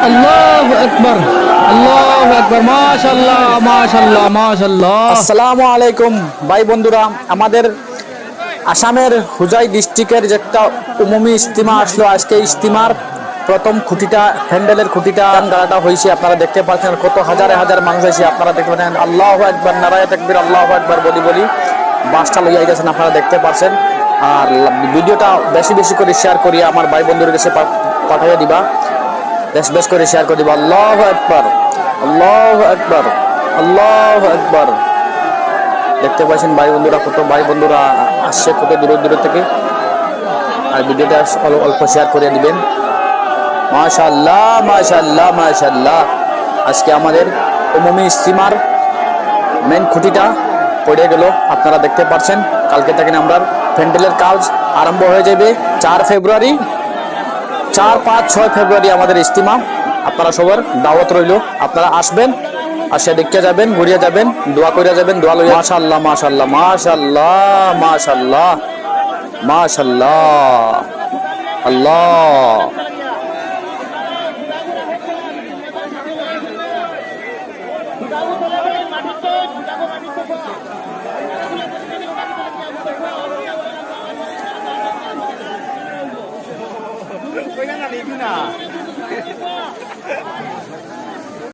আল্লাহু আকবার, আল্লাহু আকবার, মাশাআল্লাহ, মাশাআল্লাহ, মাশাআল্লাহ। আসসালামু আলাইকুম ভাই বন্ধুরা, আমাদের আসামের হুজাই ডিস্ট্রিক্টের যে একটা উমুমি ইজতিমা আসলো। আজকে ইজতিমার প্রথম খুঁটিটা, হ্যান্ডেলের খুঁটিটা গাড়াটা হয়েছে। আপনারা দেখতে পাচ্ছেন কত হাজারে হাজার মানুষ আছে। আপনারা দেখতে পাচ্ছেন আল্লাহু আকবার, নারায়ে তাকবীর, আল্লাহু আকবার বলি বলি বাসটা লইয়া গেছেন। আপনারা দেখতে পাচ্ছেন। আর ভিডিওটা বেশি বেশি করে শেয়ার করিয়া আমার ভাই বন্ধুদের কাছে পাঠাইয়া দিবা। বেশ বেশ করে শেয়ার করে দিবা। আল্লাহু আকবার, আল্লাহু আকবার, আল্লাহু আকবার। দেখতে পাচ্ছেন ভাই বন্ধুরা, কত ভাই বন্ধুরা আসছে কত দূর দূর থেকে। আর ভিডিওটা অল্প শেয়ার করে দিবেন। মাশাআল্লাহ, মাশাআল্লাহ, মাশাআল্লাহ। আজকে আমাদের উমুমি ইজতিমার মেন খুঁটিটা পড়ে গেল। আপনারা দেখতে পাচ্ছেন কালকে থেকে আমরা প্যান্ডেলের কাজ আরম্ভ হয়ে যাবে। 4 ফেব্রুয়ারি, 4, 5, 6 ফেব্রুয়ারি আমাদের ইজতিমা। আপনারা সবার দাওয়াত রইল। আপনারা আসবেন, আসে দেখতে যাবেন, ঘুরিয়ে যাবেন, দোয়া করে যাবেন, দোয়া লইয়া। মাশাআল্লাহ, মাশাআল্লাহ, মাশাআল্লাহ, মাশাআল্লাহ, মাশাআল্লাহ, আল্লাহ। Kau jangan itu nak.